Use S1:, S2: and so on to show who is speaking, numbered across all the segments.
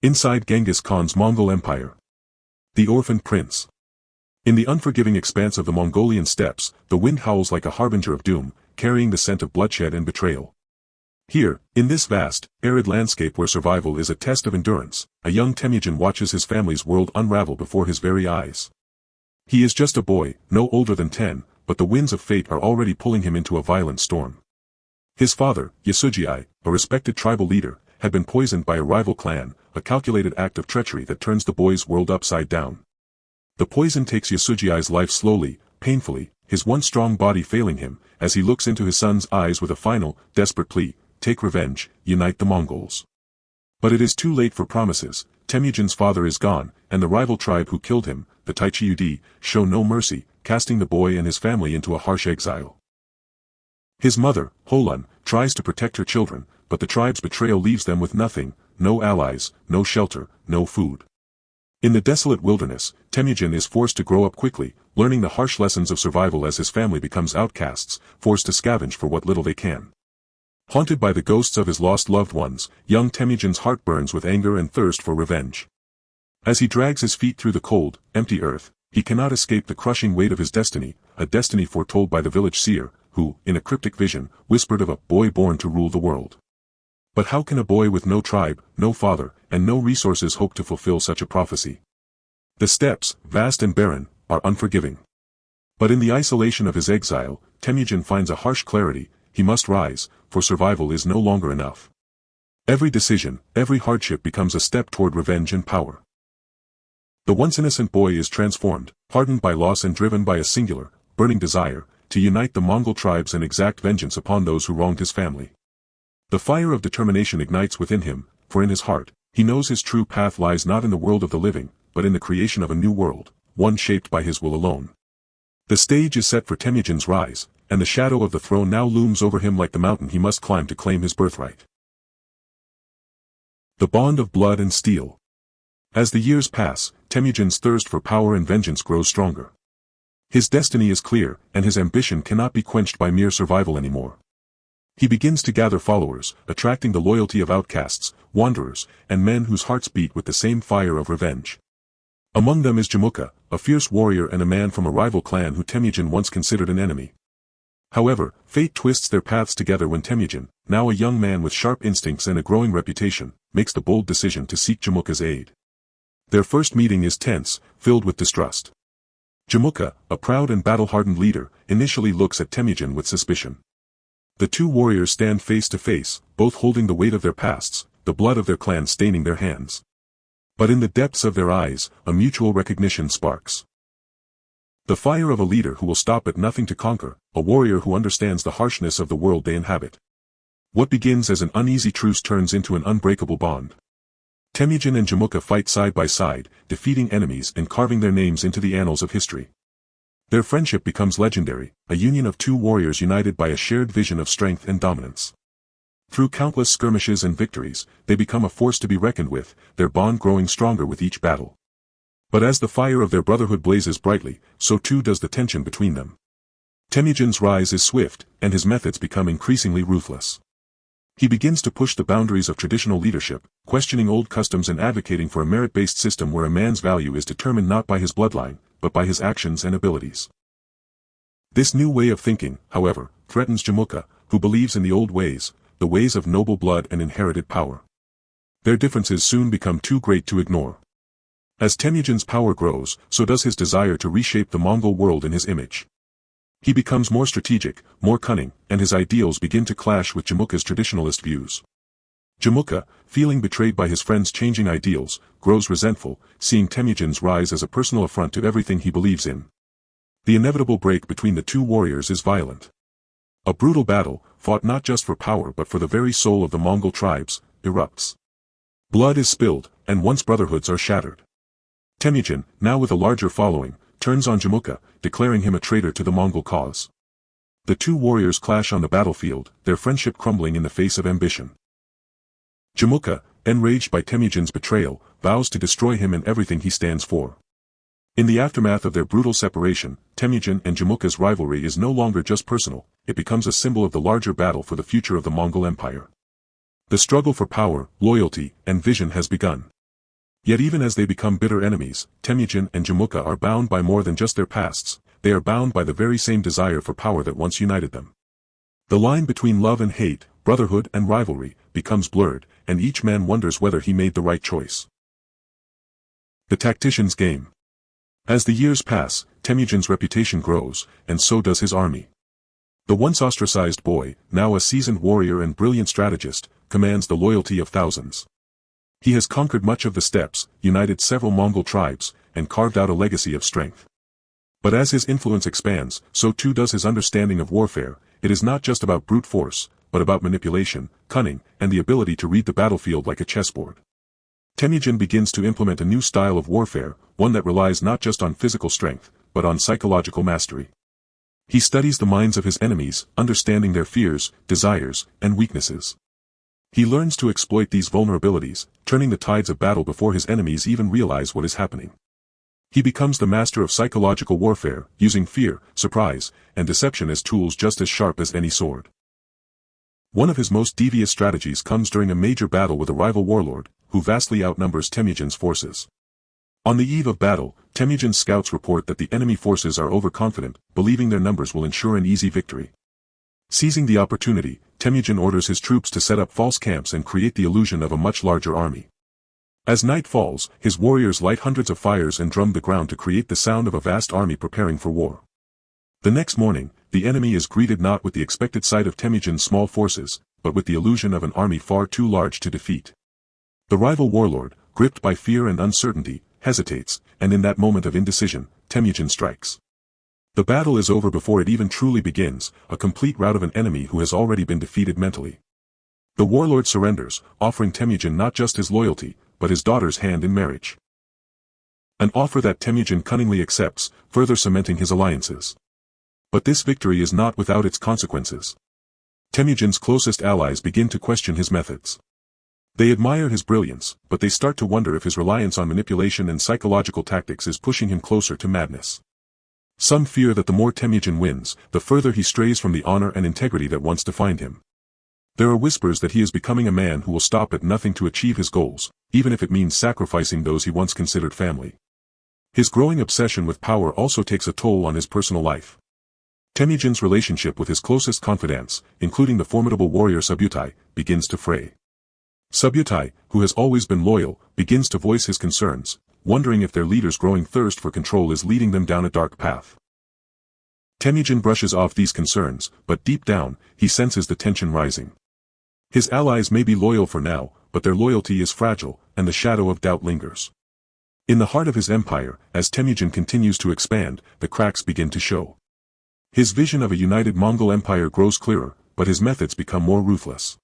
S1: Inside Genghis Khan's Mongol Empire. The Orphaned Prince. In the unforgiving expanse of the Mongolian steppes, the wind howls like a harbinger of doom, carrying the scent of bloodshed and betrayal. Here, in this vast, arid landscape where survival is a test of endurance, a young Temujin watches his family's world unravel before his very eyes. He is just a boy, no older than 10, but the winds of fate are already pulling him into a violent storm. His father, Yasugei, a respected tribal leader, had been poisoned by a rival clan, a calculated act of treachery that turns the boy's world upside down. The poison takes Yasugei's life slowly, painfully, his once strong body failing him, as he looks into his son's eyes with a final, desperate plea: take revenge, unite the Mongols. But it is too late for promises. Temujin's father is gone, and the rival tribe who killed him, the Taichiudi, show no mercy, casting the boy and his family into a harsh exile. His mother, Holun, tries to protect her children, but the tribe's betrayal leaves them with nothing: no allies, no shelter, no food. In the desolate wilderness, Temujin is forced to grow up quickly, learning the harsh lessons of survival as his family becomes outcasts, forced to scavenge for what little they can. Haunted by the ghosts of his lost loved ones, young Temujin's heart burns with anger and thirst for revenge. As he drags his feet through the cold, empty earth, he cannot escape the crushing weight of his destiny, a destiny foretold by the village seer, who, in a cryptic vision, whispered of a boy born to rule the world. But how can a boy with no tribe, no father, and no resources hope to fulfill such a prophecy? The steppes, vast and barren, are unforgiving. But in the isolation of his exile, Temujin finds a harsh clarity: he must rise, for survival is no longer enough. Every decision, every hardship becomes a step toward revenge and power. The once innocent boy is transformed, hardened by loss and driven by a singular, burning desire, to unite the Mongol tribes and exact vengeance upon those who wronged his family. The fire of determination ignites within him, for in his heart, he knows his true path lies not in the world of the living, but in the creation of a new world, one shaped by his will alone. The stage is set for Temujin's rise, and the shadow of the throne now looms over him like the mountain he must climb to claim his birthright. The bond of blood and steel. As the years pass, Temujin's thirst for power and vengeance grows stronger. His destiny is clear, and his ambition cannot be quenched by mere survival anymore. He begins to gather followers, attracting the loyalty of outcasts, wanderers, and men whose hearts beat with the same fire of revenge. Among them is Jamuka, a fierce warrior and a man from a rival clan who Temujin once considered an enemy. However, fate twists their paths together when Temujin, now a young man with sharp instincts and a growing reputation, makes the bold decision to seek Jamuka's aid. Their first meeting is tense, filled with distrust. Jamuka, a proud and battle-hardened leader, initially looks at Temujin with suspicion. The two warriors stand face to face, both holding the weight of their pasts, the blood of their clan staining their hands. But in the depths of their eyes, a mutual recognition sparks. The fire of a leader who will stop at nothing to conquer, a warrior who understands the harshness of the world they inhabit. What begins as an uneasy truce turns into an unbreakable bond. Temujin and Jamuka fight side by side, defeating enemies and carving their names into the annals of history. Their friendship becomes legendary, a union of two warriors united by a shared vision of strength and dominance. Through countless skirmishes and victories, they become a force to be reckoned with, their bond growing stronger with each battle. But as the fire of their brotherhood blazes brightly, so too does the tension between them. Temujin's rise is swift, and his methods become increasingly ruthless. He begins to push the boundaries of traditional leadership, questioning old customs and advocating for a merit-based system where a man's value is determined not by his bloodline, but by his actions and abilities. This new way of thinking, however, threatens Jamuka, who believes in the old ways, the ways of noble blood and inherited power. Their differences soon become too great to ignore. As Temujin's power grows, so does his desire to reshape the Mongol world in his image. He becomes more strategic, more cunning, and his ideals begin to clash with Jamuka's traditionalist views. Jamuka, feeling betrayed by his friend's changing ideals, grows resentful, seeing Temujin's rise as a personal affront to everything he believes in. The inevitable break between the two warriors is violent. A brutal battle, fought not just for power but for the very soul of the Mongol tribes, erupts. Blood is spilled, and once brotherhoods are shattered. Temujin, now with a larger following, turns on Jamuka, declaring him a traitor to the Mongol cause. The two warriors clash on the battlefield, their friendship crumbling in the face of ambition. Jamuka, enraged by Temujin's betrayal, vows to destroy him and everything he stands for. In the aftermath of their brutal separation, Temujin and Jamuka's rivalry is no longer just personal, it becomes a symbol of the larger battle for the future of the Mongol Empire. The struggle for power, loyalty, and vision has begun. Yet even as they become bitter enemies, Temujin and Jamuka are bound by more than just their pasts, they are bound by the very same desire for power that once united them. The line between love and hate, brotherhood and rivalry, becomes blurred, and each man wonders whether he made the right choice. The tactician's game. As the years pass, Temujin's reputation grows, and so does his army. The once ostracized boy, now a seasoned warrior and brilliant strategist, commands the loyalty of thousands. He has conquered much of the steppes, united several Mongol tribes, and carved out a legacy of strength. But as his influence expands, so too does his understanding of warfare. It is not just about brute force, but about manipulation, cunning, and the ability to read the battlefield like a chessboard. Temujin begins to implement a new style of warfare, one that relies not just on physical strength, but on psychological mastery. He studies the minds of his enemies, understanding their fears, desires, and weaknesses. He learns to exploit these vulnerabilities, turning the tides of battle before his enemies even realize what is happening. He becomes the master of psychological warfare, using fear, surprise, and deception as tools just as sharp as any sword. One of his most devious strategies comes during a major battle with a rival warlord, who vastly outnumbers Temujin's forces. On the eve of battle, Temujin's scouts report that the enemy forces are overconfident, believing their numbers will ensure an easy victory. Seizing the opportunity, Temujin orders his troops to set up false camps and create the illusion of a much larger army. As night falls, his warriors light hundreds of fires and drum the ground to create the sound of a vast army preparing for war. The next morning, the enemy is greeted not with the expected sight of Temujin's small forces, but with the illusion of an army far too large to defeat. The rival warlord, gripped by fear and uncertainty, hesitates, and in that moment of indecision, Temujin strikes. The battle is over before it even truly begins, a complete rout of an enemy who has already been defeated mentally. The warlord surrenders, offering Temujin not just his loyalty, but his daughter's hand in marriage. An offer that Temujin cunningly accepts, further cementing his alliances. But this victory is not without its consequences. Temujin's closest allies begin to question his methods. They admire his brilliance, but they start to wonder if his reliance on manipulation and psychological tactics is pushing him closer to madness. Some fear that the more Temujin wins, the further he strays from the honor and integrity that once defined him. There are whispers that he is becoming a man who will stop at nothing to achieve his goals, even if it means sacrificing those he once considered family. His growing obsession with power also takes a toll on his personal life. Temujin's relationship with his closest confidants, including the formidable warrior Subutai, begins to fray. Subutai, who has always been loyal, begins to voice his concerns, wondering if their leader's growing thirst for control is leading them down a dark path. Temujin brushes off these concerns, but deep down, he senses the tension rising. His allies may be loyal for now, but their loyalty is fragile, and the shadow of doubt lingers. In the heart of his empire, as Temujin continues to expand, the cracks begin to show. His vision of a united Mongol Empire grows clearer, but his methods become more ruthless.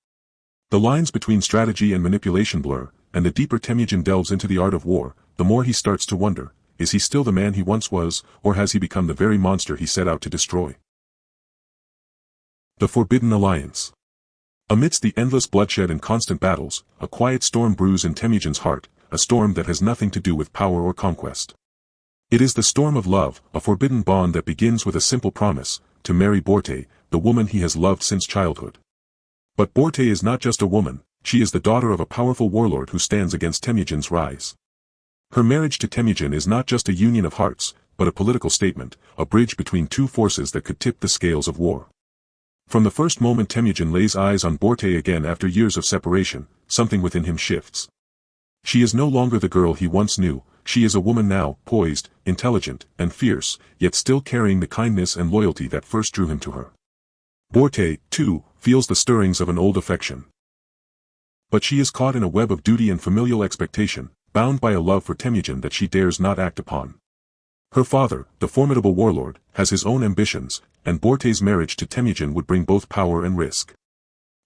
S1: The lines between strategy and manipulation blur, and the deeper Temujin delves into the art of war, the more he starts to wonder, is he still the man he once was, or has he become the very monster he set out to destroy? The Forbidden Alliance. Amidst the endless bloodshed and constant battles, a quiet storm brews in Temujin's heart, a storm that has nothing to do with power or conquest. It is the storm of love, a forbidden bond that begins with a simple promise, to marry Borte, the woman he has loved since childhood. But Borte is not just a woman, she is the daughter of a powerful warlord who stands against Temujin's rise. Her marriage to Temujin is not just a union of hearts, but a political statement, a bridge between two forces that could tip the scales of war. From the first moment Temujin lays eyes on Borte again after years of separation, something within him shifts. She is no longer the girl he once knew, she is a woman now, poised, intelligent, and fierce, yet still carrying the kindness and loyalty that first drew him to her. Borte, too, feels the stirrings of an old affection. But she is caught in a web of duty and familial expectation, bound by a love for Temujin that she dares not act upon. Her father, the formidable warlord, has his own ambitions, and Borte's marriage to Temujin would bring both power and risk.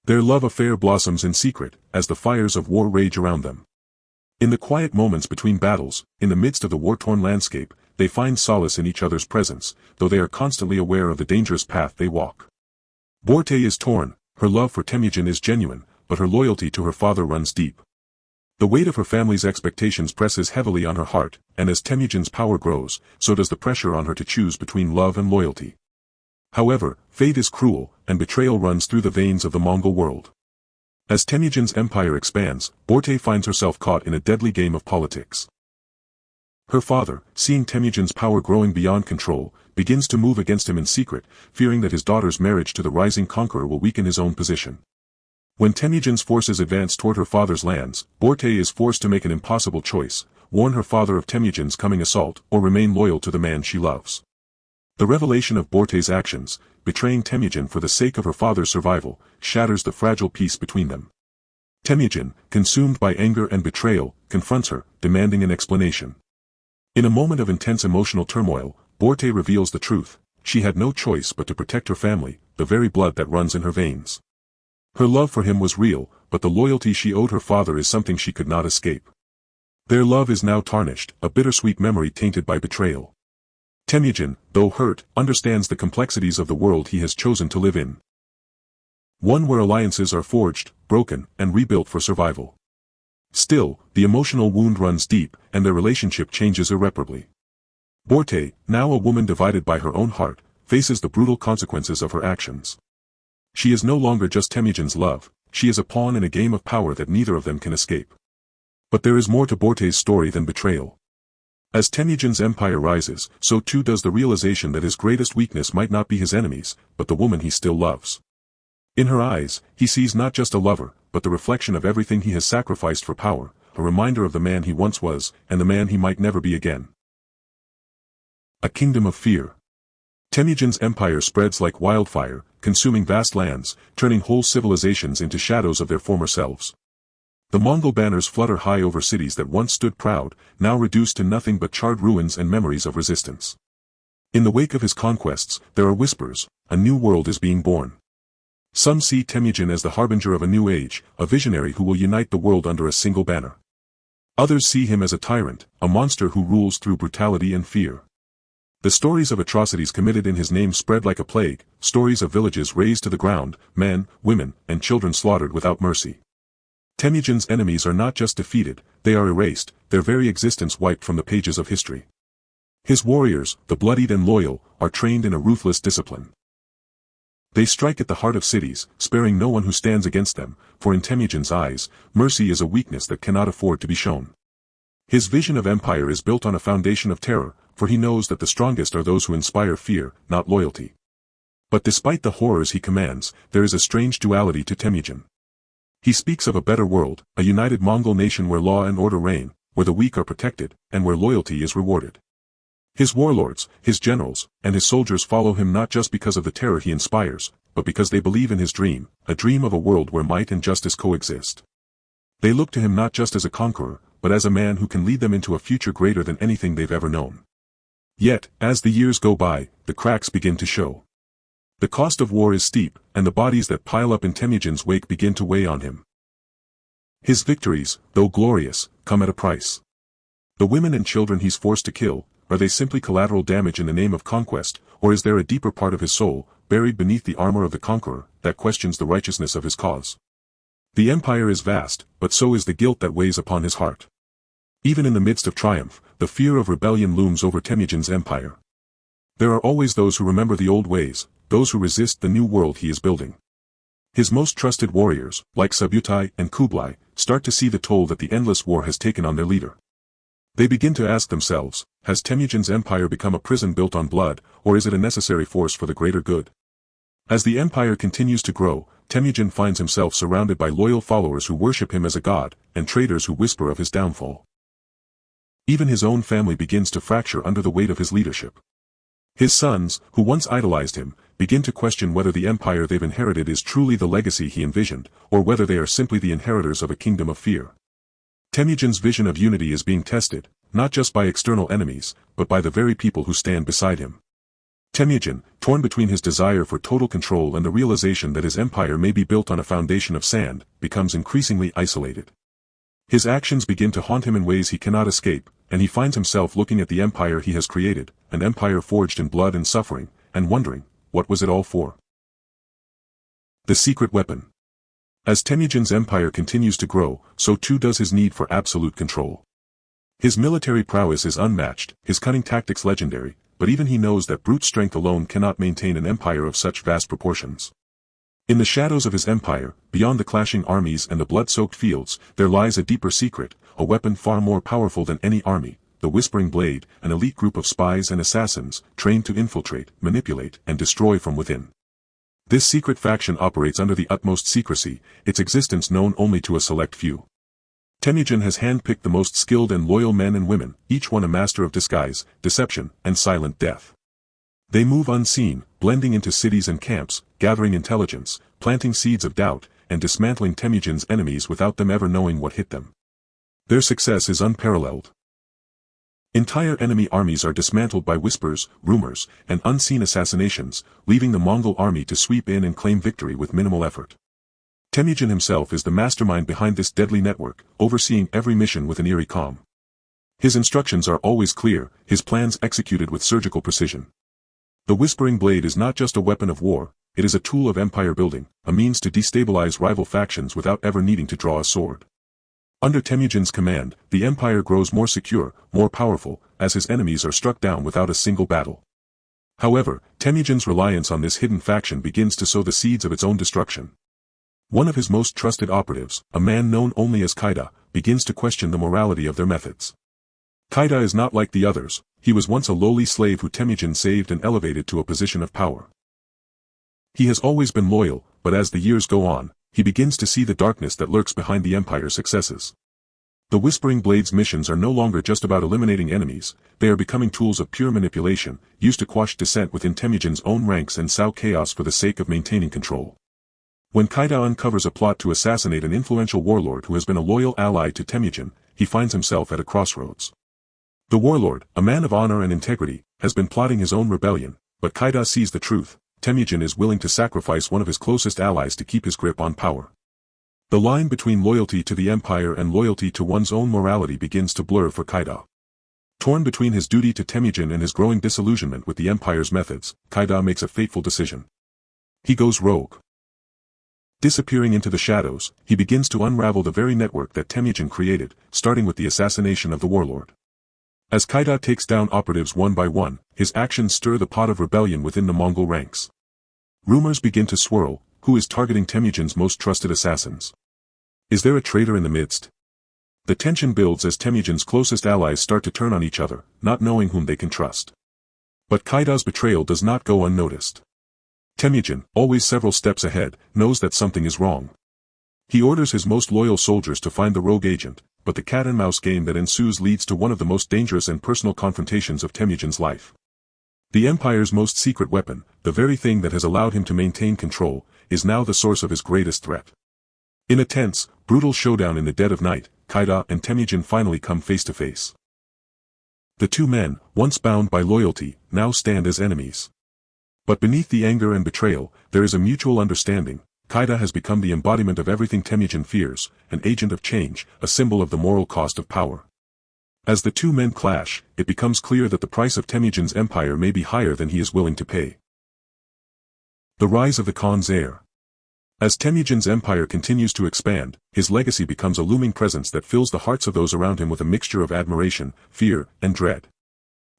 S1: Their love affair blossoms in secret, as the fires of war rage around them. In the quiet moments between battles, in the midst of the war-torn landscape, they find solace in each other's presence, though they are constantly aware of the dangerous path they walk. Borte is torn, her love for Temujin is genuine, but her loyalty to her father runs deep. The weight of her family's expectations presses heavily on her heart, and as Temujin's power grows, so does the pressure on her to choose between love and loyalty. However, fate is cruel, and betrayal runs through the veins of the Mongol world. As Temujin's empire expands, Borte finds herself caught in a deadly game of politics. Her father, seeing Temujin's power growing beyond control, begins to move against him in secret, fearing that his daughter's marriage to the rising conqueror will weaken his own position. When Temujin's forces advance toward her father's lands, Borte is forced to make an impossible choice: warn her father of Temujin's coming assault, or remain loyal to the man she loves. The revelation of Borte's actions, betraying Temujin for the sake of her father's survival, shatters the fragile peace between them. Temujin, consumed by anger and betrayal, confronts her, demanding an explanation. In a moment of intense emotional turmoil, Borte reveals the truth: she had no choice but to protect her family, the very blood that runs in her veins. Her love for him was real, but the loyalty she owed her father is something she could not escape. Their love is now tarnished, a bittersweet memory tainted by betrayal. Temujin, though hurt, understands the complexities of the world he has chosen to live in. One where alliances are forged, broken, and rebuilt for survival. Still, the emotional wound runs deep, and their relationship changes irreparably. Borte, now a woman divided by her own heart, faces the brutal consequences of her actions. She is no longer just Temujin's love, she is a pawn in a game of power that neither of them can escape. But there is more to Borte's story than betrayal. As Temujin's empire rises, so too does the realization that his greatest weakness might not be his enemies, but the woman he still loves. In her eyes, he sees not just a lover, but the reflection of everything he has sacrificed for power, a reminder of the man he once was, and the man he might never be again. A kingdom of fear. Temujin's empire spreads like wildfire, consuming vast lands, turning whole civilizations into shadows of their former selves. The Mongol banners flutter high over cities that once stood proud, now reduced to nothing but charred ruins and memories of resistance. In the wake of his conquests, there are whispers: a new world is being born. Some see Temujin as the harbinger of a new age, a visionary who will unite the world under a single banner. Others see him as a tyrant, a monster who rules through brutality and fear. The stories of atrocities committed in his name spread like a plague, stories of villages razed to the ground, men, women, and children slaughtered without mercy. Temujin's enemies are not just defeated, they are erased, their very existence wiped from the pages of history. His warriors, the bloodied and loyal, are trained in a ruthless discipline. They strike at the heart of cities, sparing no one who stands against them, for in Temujin's eyes, mercy is a weakness that cannot afford to be shown. His vision of empire is built on a foundation of terror, for he knows that the strongest are those who inspire fear, not loyalty. But despite the horrors he commands, there is a strange duality to Temujin. He speaks of a better world, a united Mongol nation where law and order reign, where the weak are protected, and where loyalty is rewarded. His warlords, his generals, and his soldiers follow him not just because of the terror he inspires, but because they believe in his dream, a dream of a world where might and justice coexist. They look to him not just as a conqueror, but as a man who can lead them into a future greater than anything they've ever known. Yet, as the years go by, the cracks begin to show. The cost of war is steep, and the bodies that pile up in Temujin's wake begin to weigh on him. His victories, though glorious, come at a price. The women and children he's forced to kill, are they simply collateral damage in the name of conquest, or is there a deeper part of his soul, buried beneath the armor of the conqueror, that questions the righteousness of his cause? The empire is vast, but so is the guilt that weighs upon his heart. Even in the midst of triumph, the fear of rebellion looms over Temujin's empire. There are always those who remember the old ways, those who resist the new world he is building. His most trusted warriors, like Subutai and Kublai, start to see the toll that the endless war has taken on their leader. They begin to ask themselves, has Temujin's empire become a prison built on blood, or is it a necessary force for the greater good? As the empire continues to grow, Temujin finds himself surrounded by loyal followers who worship him as a god, and traitors who whisper of his downfall. Even his own family begins to fracture under the weight of his leadership. His sons, who once idolized him, begin to question whether the empire they've inherited is truly the legacy he envisioned, or whether they are simply the inheritors of a kingdom of fear. Temujin's vision of unity is being tested, not just by external enemies, but by the very people who stand beside him. Temujin, torn between his desire for total control and the realization that his empire may be built on a foundation of sand, becomes increasingly isolated. His actions begin to haunt him in ways he cannot escape, and he finds himself looking at the empire he has created, an empire forged in blood and suffering, and wondering, what was it all for? The secret weapon. As Temujin's empire continues to grow, so too does his need for absolute control. His military prowess is unmatched, his cunning tactics legendary, but even he knows that brute strength alone cannot maintain an empire of such vast proportions. In the shadows of his empire, beyond the clashing armies and the blood-soaked fields, there lies a deeper secret, a weapon far more powerful than any army, the Whispering Blade, an elite group of spies and assassins, trained to infiltrate, manipulate, and destroy from within. This secret faction operates under the utmost secrecy, its existence known only to a select few. Temujin has handpicked the most skilled and loyal men and women, each one a master of disguise, deception, and silent death. They move unseen, blending into cities and camps, gathering intelligence, planting seeds of doubt, and dismantling Temujin's enemies without them ever knowing what hit them. Their success is unparalleled. Entire enemy armies are dismantled by whispers, rumors, and unseen assassinations, leaving the Mongol army to sweep in and claim victory with minimal effort. Temujin himself is the mastermind behind this deadly network, overseeing every mission with an eerie calm. His instructions are always clear, his plans executed with surgical precision. The Whispering Blade is not just a weapon of war, it is a tool of empire building, a means to destabilize rival factions without ever needing to draw a sword. Under Temujin's command, the empire grows more secure, more powerful, as his enemies are struck down without a single battle. However, Temujin's reliance on this hidden faction begins to sow the seeds of its own destruction. One of his most trusted operatives, a man known only as Kaida, begins to question the morality of their methods. Kaida is not like the others, he was once a lowly slave who Temujin saved and elevated to a position of power. He has always been loyal, but as the years go on, he begins to see the darkness that lurks behind the Empire's successes. The Whispering Blade's missions are no longer just about eliminating enemies, they are becoming tools of pure manipulation, used to quash dissent within Temujin's own ranks and sow chaos for the sake of maintaining control. When Kaida uncovers a plot to assassinate an influential warlord who has been a loyal ally to Temujin, he finds himself at a crossroads. The warlord, a man of honor and integrity, has been plotting his own rebellion, but Kaida sees the truth. Temujin is willing to sacrifice one of his closest allies to keep his grip on power. The line between loyalty to the empire and loyalty to one's own morality begins to blur for Kaida. Torn between his duty to Temujin and his growing disillusionment with the empire's methods, Kaida makes a fateful decision. He goes rogue. Disappearing into the shadows, he begins to unravel the very network that Temujin created, starting with the assassination of the warlord. As Kaida takes down operatives one by one, his actions stir the pot of rebellion within the Mongol ranks. Rumors begin to swirl, who is targeting Temujin's most trusted assassins? Is there a traitor in the midst? The tension builds as Temujin's closest allies start to turn on each other, not knowing whom they can trust. But Kaida's betrayal does not go unnoticed. Temujin, always several steps ahead, knows that something is wrong. He orders his most loyal soldiers to find the rogue agent, but the cat-and-mouse game that ensues leads to one of the most dangerous and personal confrontations of Temujin's life. The Empire's most secret weapon, the very thing that has allowed him to maintain control, is now the source of his greatest threat. In a tense, brutal showdown in the dead of night, Kaida and Temujin finally come face to face. The two men, once bound by loyalty, now stand as enemies. But beneath the anger and betrayal, there is a mutual understanding. Kaida has become the embodiment of everything Temujin fears, an agent of change, a symbol of the moral cost of power. As the two men clash, it becomes clear that the price of Temujin's empire may be higher than he is willing to pay. The rise of the Khan's heir. As Temujin's empire continues to expand, his legacy becomes a looming presence that fills the hearts of those around him with a mixture of admiration, fear, and dread.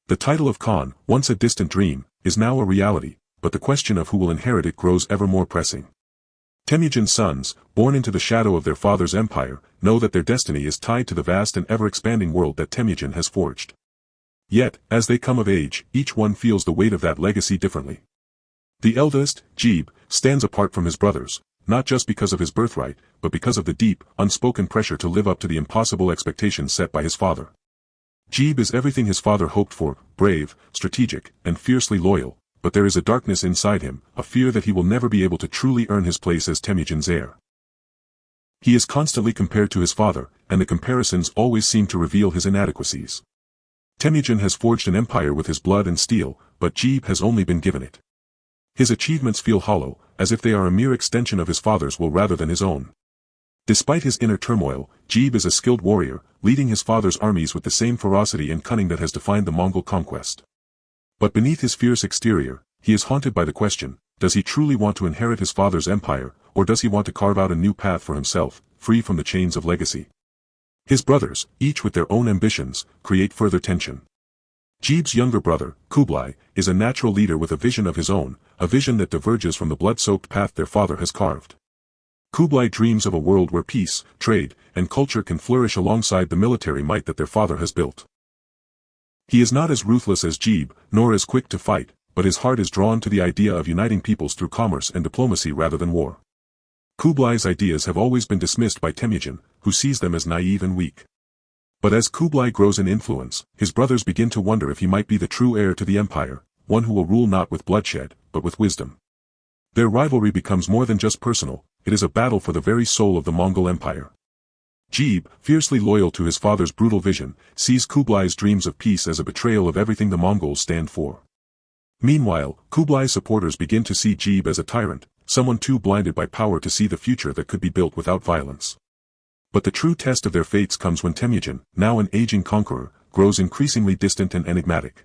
S1: The title of Khan, once a distant dream, is now a reality, but the question of who will inherit it grows ever more pressing. Temujin's sons, born into the shadow of their father's empire, know that their destiny is tied to the vast and ever-expanding world that Temujin has forged. Yet, as they come of age, each one feels the weight of that legacy differently. The eldest, Jeeb, stands apart from his brothers, not just because of his birthright, but because of the deep, unspoken pressure to live up to the impossible expectations set by his father. Jeeb is everything his father hoped for, brave, strategic, and fiercely loyal, but there is a darkness inside him, a fear that he will never be able to truly earn his place as Temujin's heir. He is constantly compared to his father, and the comparisons always seem to reveal his inadequacies. Temujin has forged an empire with his blood and steel, but Jeeb has only been given it. His achievements feel hollow, as if they are a mere extension of his father's will rather than his own. Despite his inner turmoil, Jeeb is a skilled warrior, leading his father's armies with the same ferocity and cunning that has defined the Mongol conquest. But beneath his fierce exterior, he is haunted by the question, does he truly want to inherit his father's empire, or does he want to carve out a new path for himself, free from the chains of legacy? His brothers, each with their own ambitions, create further tension. Jeeb's younger brother, Kublai, is a natural leader with a vision of his own, a vision that diverges from the blood-soaked path their father has carved. Kublai dreams of a world where peace, trade, and culture can flourish alongside the military might that their father has built. He is not as ruthless as Jeeb, nor as quick to fight, but his heart is drawn to the idea of uniting peoples through commerce and diplomacy rather than war. Kublai's ideas have always been dismissed by Temujin, who sees them as naive and weak. But as Kublai grows in influence, his brothers begin to wonder if he might be the true heir to the empire, one who will rule not with bloodshed, but with wisdom. Their rivalry becomes more than just personal, it is a battle for the very soul of the Mongol Empire. Jeeb, fiercely loyal to his father's brutal vision, sees Kublai's dreams of peace as a betrayal of everything the Mongols stand for. Meanwhile, Kublai's supporters begin to see Jeeb as a tyrant, someone too blinded by power to see the future that could be built without violence. But the true test of their fates comes when Temujin, now an aging conqueror, grows increasingly distant and enigmatic.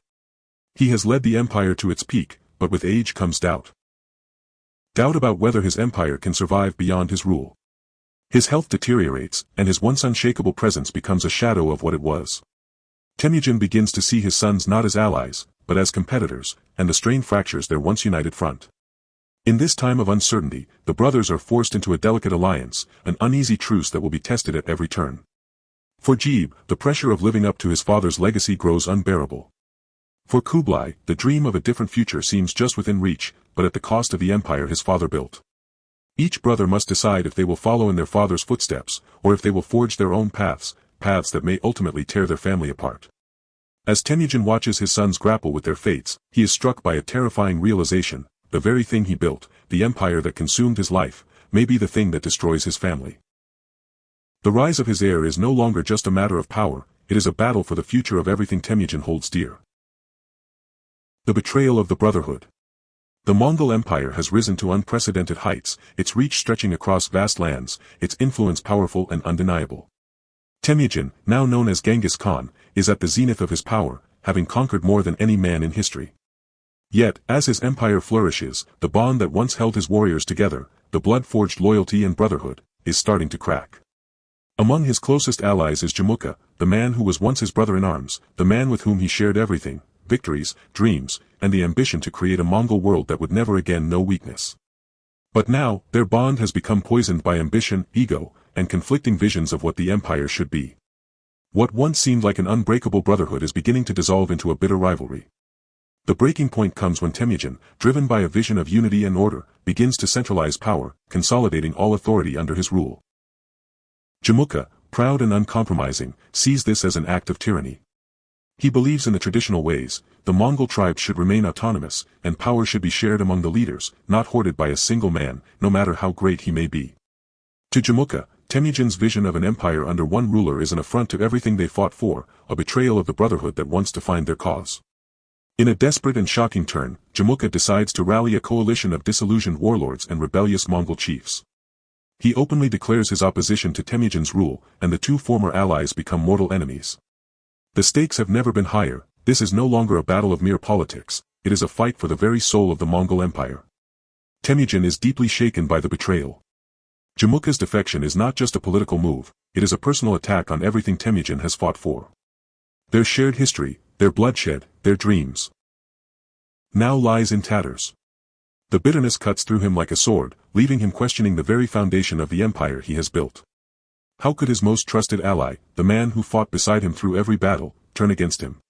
S1: He has led the empire to its peak, but with age comes doubt. Doubt about whether his empire can survive beyond his rule. His health deteriorates, and his once unshakable presence becomes a shadow of what it was. Temujin begins to see his sons not as allies, but as competitors, and the strain fractures their once united front. In this time of uncertainty, the brothers are forced into a delicate alliance, an uneasy truce that will be tested at every turn. For Jeeb, the pressure of living up to his father's legacy grows unbearable. For Kublai, the dream of a different future seems just within reach, but at the cost of the empire his father built. Each brother must decide if they will follow in their father's footsteps, or if they will forge their own paths that may ultimately tear their family apart. As Temujin watches his sons grapple with their fates, he is struck by a terrifying realization: the very thing he built, the empire that consumed his life, may be the thing that destroys his family. The rise of his heir is no longer just a matter of power, it is a battle for the future of everything Temujin holds dear. The betrayal of the brotherhood. The Mongol Empire has risen to unprecedented heights, its reach stretching across vast lands, its influence powerful and undeniable. Temujin, now known as Genghis Khan, is at the zenith of his power, having conquered more than any man in history. Yet, as his empire flourishes, the bond that once held his warriors together, the blood-forged loyalty and brotherhood, is starting to crack. Among his closest allies is Jamukha, the man who was once his brother in arms, the man with whom he shared everything: victories, dreams, and the ambition to create a Mongol world that would never again know weakness. But now, their bond has become poisoned by ambition, ego, and conflicting visions of what the empire should be. What once seemed like an unbreakable brotherhood is beginning to dissolve into a bitter rivalry. The breaking point comes when Temujin, driven by a vision of unity and order, begins to centralize power, consolidating all authority under his rule. Jamukha, proud and uncompromising, sees this as an act of tyranny. He believes in the traditional ways: the Mongol tribes should remain autonomous, and power should be shared among the leaders, not hoarded by a single man, no matter how great he may be. To Jamukha, Temujin's vision of an empire under one ruler is an affront to everything they fought for, a betrayal of the brotherhood that once defined their cause. In a desperate and shocking turn, Jamukha decides to rally a coalition of disillusioned warlords and rebellious Mongol chiefs. He openly declares his opposition to Temujin's rule, and the two former allies become mortal enemies. The stakes have never been higher. This is no longer a battle of mere politics, it is a fight for the very soul of the Mongol Empire. Temujin is deeply shaken by the betrayal. Jamukha's defection is not just a political move, it is a personal attack on everything Temujin has fought for. Their shared history, their bloodshed, their dreams, now lies in tatters. The bitterness cuts through him like a sword, leaving him questioning the very foundation of the empire he has built. How could his most trusted ally, the man who fought beside him through every battle, turn against him?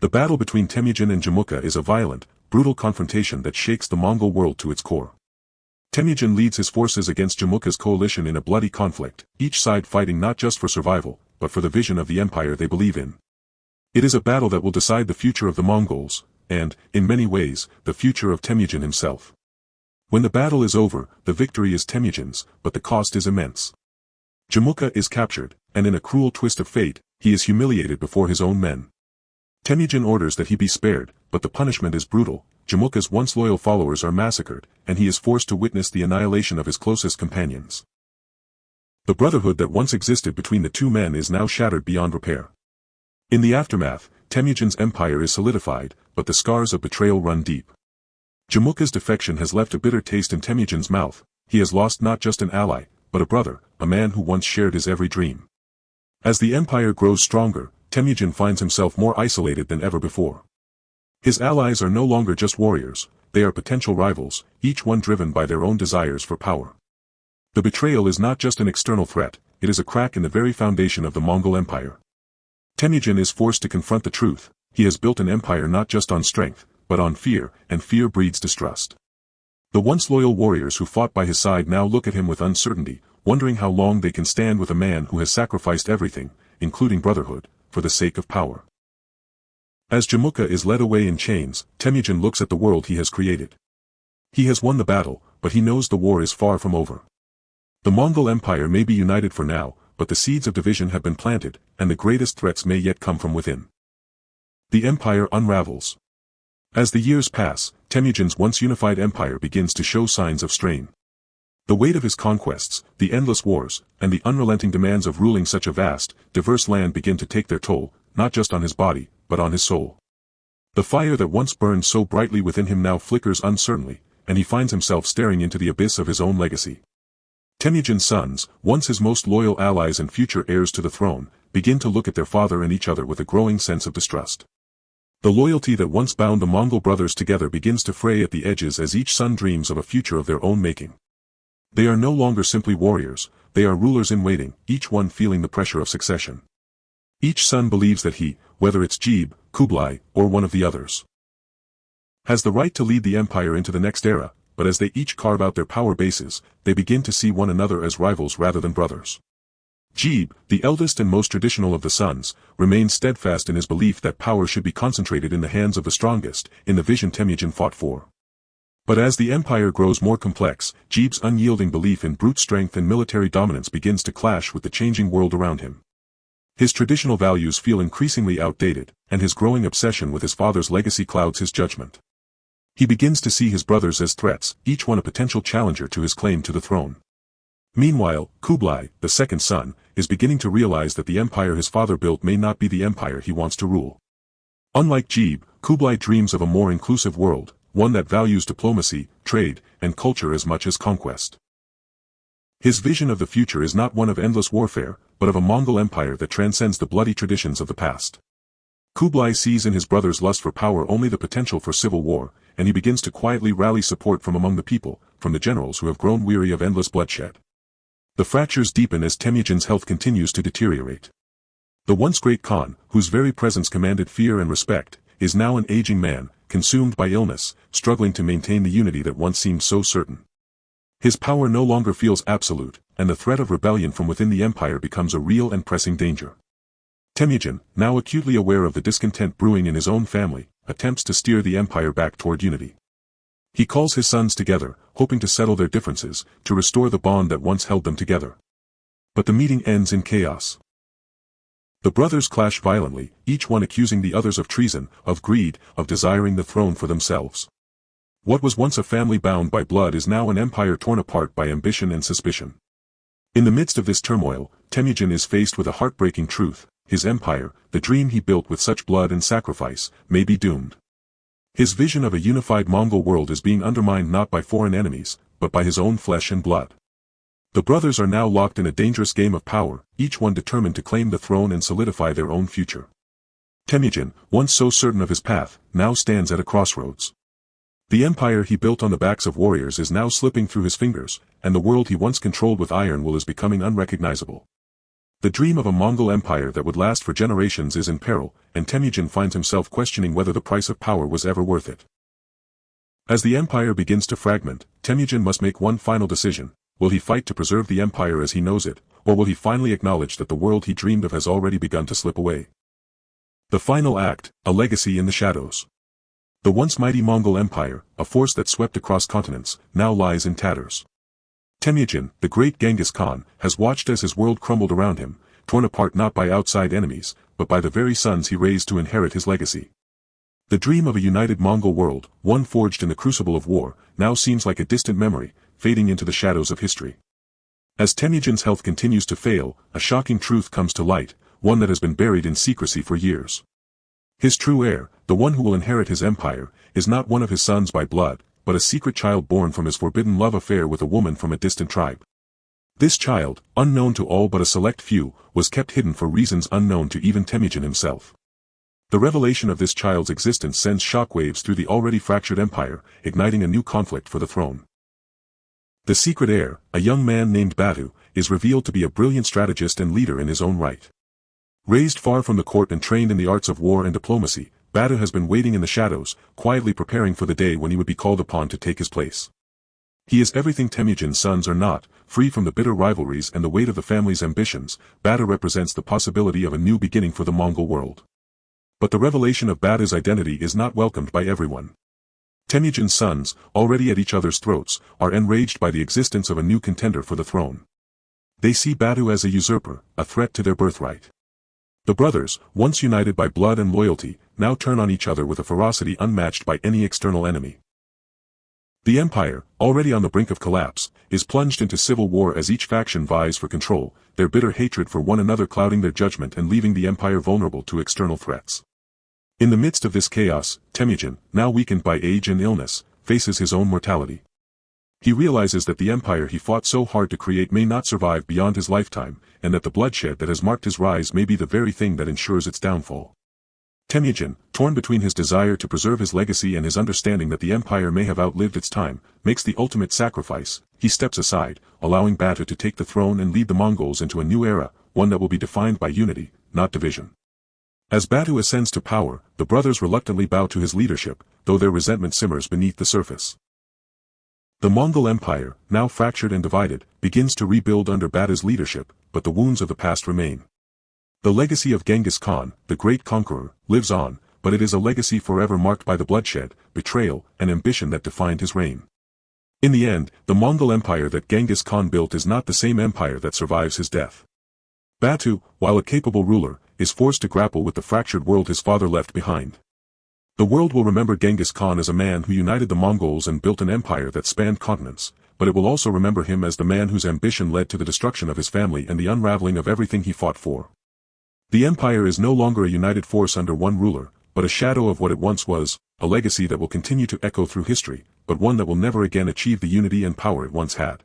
S1: The battle between Temujin and Jamukha is a violent, brutal confrontation that shakes the Mongol world to its core. Temujin leads his forces against Jamukha's coalition in a bloody conflict, each side fighting not just for survival, but for the vision of the empire they believe in. It is a battle that will decide the future of the Mongols, and, in many ways, the future of Temujin himself. When the battle is over, the victory is Temujin's, but the cost is immense. Jamukha is captured, and in a cruel twist of fate, he is humiliated before his own men. Temujin orders that he be spared, but the punishment is brutal. Jamukha's once loyal followers are massacred, and he is forced to witness the annihilation of his closest companions. The brotherhood that once existed between the two men is now shattered beyond repair. In the aftermath, Temujin's empire is solidified, but the scars of betrayal run deep. Jamukha's defection has left a bitter taste in Temujin's mouth. He has lost not just an ally, but a brother, a man who once shared his every dream. As the empire grows stronger, Temujin finds himself more isolated than ever before. His allies are no longer just warriors, they are potential rivals, each one driven by their own desires for power. The betrayal is not just an external threat, it is a crack in the very foundation of the Mongol Empire. Temujin is forced to confront the truth. He has built an empire not just on strength, but on fear, and fear breeds distrust. The once loyal warriors who fought by his side now look at him with uncertainty, wondering how long they can stand with a man who has sacrificed everything, including brotherhood, for the sake of power. As Jamuka is led away in chains, Temujin looks at the world he has created. He has won the battle, but he knows the war is far from over. The Mongol Empire may be united for now, but the seeds of division have been planted, and the greatest threats may yet come from within. The empire unravels. As the years pass, Temujin's once unified empire begins to show signs of strain. The weight of his conquests, the endless wars, and the unrelenting demands of ruling such a vast, diverse land begin to take their toll, not just on his body, but on his soul. The fire that once burned so brightly within him now flickers uncertainly, and he finds himself staring into the abyss of his own legacy. Temujin's sons, once his most loyal allies and future heirs to the throne, begin to look at their father and each other with a growing sense of distrust. The loyalty that once bound the Mongol brothers together begins to fray at the edges as each son dreams of a future of their own making. They are no longer simply warriors, they are rulers in waiting, each one feeling the pressure of succession. Each son believes that he, whether it's Jeeb, Kublai, or one of the others, has the right to lead the empire into the next era, but as they each carve out their power bases, they begin to see one another as rivals rather than brothers. Jeeb, the eldest and most traditional of the sons, remains steadfast in his belief that power should be concentrated in the hands of the strongest, in the vision Temujin fought for. But as the empire grows more complex, Jeeb's unyielding belief in brute strength and military dominance begins to clash with the changing world around him. His traditional values feel increasingly outdated, and his growing obsession with his father's legacy clouds his judgment. He begins to see his brothers as threats, each one a potential challenger to his claim to the throne. Meanwhile, Kublai, the second son, is beginning to realize that the empire his father built may not be the empire he wants to rule. Unlike Jeeb, Kublai dreams of a more inclusive world, one that values diplomacy, trade, and culture as much as conquest. His vision of the future is not one of endless warfare, but of a Mongol empire that transcends the bloody traditions of the past. Kublai sees in his brother's lust for power only the potential for civil war, and he begins to quietly rally support from among the people, from the generals who have grown weary of endless bloodshed. The fractures deepen as Temujin's health continues to deteriorate. The once great Khan, whose very presence commanded fear and respect, is now an aging man, consumed by illness, struggling to maintain the unity that once seemed so certain. His power no longer feels absolute, and the threat of rebellion from within the empire becomes a real and pressing danger. Temujin, now acutely aware of the discontent brewing in his own family, attempts to steer the empire back toward unity. He calls his sons together, hoping to settle their differences, to restore the bond that once held them together. But the meeting ends in chaos. The brothers clash violently, each one accusing the others of treason, of greed, of desiring the throne for themselves. What was once a family bound by blood is now an empire torn apart by ambition and suspicion. In the midst of this turmoil, Temujin is faced with a heartbreaking truth: his empire, the dream he built with such blood and sacrifice, may be doomed. His vision of a unified Mongol world is being undermined not by foreign enemies, but by his own flesh and blood. The brothers are now locked in a dangerous game of power, each one determined to claim the throne and solidify their own future. Temujin, once so certain of his path, now stands at a crossroads. The empire he built on the backs of warriors is now slipping through his fingers, and the world he once controlled with iron will is becoming unrecognizable. The dream of a Mongol empire that would last for generations is in peril, and Temujin finds himself questioning whether the price of power was ever worth it. As the empire begins to fragment, Temujin must make one final decision: will he fight to preserve the empire as he knows it, or will he finally acknowledge that the world he dreamed of has already begun to slip away? The final act, a legacy in the shadows. The once mighty Mongol Empire, a force that swept across continents, now lies in tatters. Temujin, the great Genghis Khan, has watched as his world crumbled around him, torn apart not by outside enemies, but by the very sons he raised to inherit his legacy. The dream of a united Mongol world, one forged in the crucible of war, now seems like a distant memory, fading into the shadows of history. As Temujin's health continues to fail, a shocking truth comes to light, one that has been buried in secrecy for years. His true heir, the one who will inherit his empire, is not one of his sons by blood, but a secret child born from his forbidden love affair with a woman from a distant tribe. This child, unknown to all but a select few, was kept hidden for reasons unknown to even Temujin himself. The revelation of this child's existence sends shockwaves through the already fractured empire, igniting a new conflict for the throne. The secret heir, a young man named Batu, is revealed to be a brilliant strategist and leader in his own right. Raised far from the court and trained in the arts of war and diplomacy, Batu has been waiting in the shadows, quietly preparing for the day when he would be called upon to take his place. He is everything Temujin's sons are not, free from the bitter rivalries and the weight of the family's ambitions. Batu represents the possibility of a new beginning for the Mongol world. But the revelation of Batu's identity is not welcomed by everyone. Temujin's sons, already at each other's throats, are enraged by the existence of a new contender for the throne. They see Batu as a usurper, a threat to their birthright. The brothers, once united by blood and loyalty, now turn on each other with a ferocity unmatched by any external enemy. The empire, already on the brink of collapse, is plunged into civil war as each faction vies for control, their bitter hatred for one another clouding their judgment and leaving the empire vulnerable to external threats. In the midst of this chaos, Temujin, now weakened by age and illness, faces his own mortality. He realizes that the empire he fought so hard to create may not survive beyond his lifetime, and that the bloodshed that has marked his rise may be the very thing that ensures its downfall. Temujin, torn between his desire to preserve his legacy and his understanding that the empire may have outlived its time, makes the ultimate sacrifice. He steps aside, allowing Batu to take the throne and lead the Mongols into a new era, one that will be defined by unity, not division. As Batu ascends to power, the brothers reluctantly bow to his leadership, though their resentment simmers beneath the surface. The Mongol Empire, now fractured and divided, begins to rebuild under Batu's leadership, but the wounds of the past remain. The legacy of Genghis Khan, the great conqueror, lives on, but it is a legacy forever marked by the bloodshed, betrayal, and ambition that defined his reign. In the end, the Mongol Empire that Genghis Khan built is not the same empire that survives his death. Batu, while a capable ruler, is forced to grapple with the fractured world his father left behind. The world will remember Genghis Khan as a man who united the Mongols and built an empire that spanned continents, but it will also remember him as the man whose ambition led to the destruction of his family and the unraveling of everything he fought for. The empire is no longer a united force under one ruler, but a shadow of what it once was, a legacy that will continue to echo through history, but one that will never again achieve the unity and power it once had.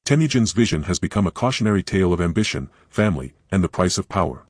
S1: Temujin's vision has become a cautionary tale of ambition, family, and the price of power.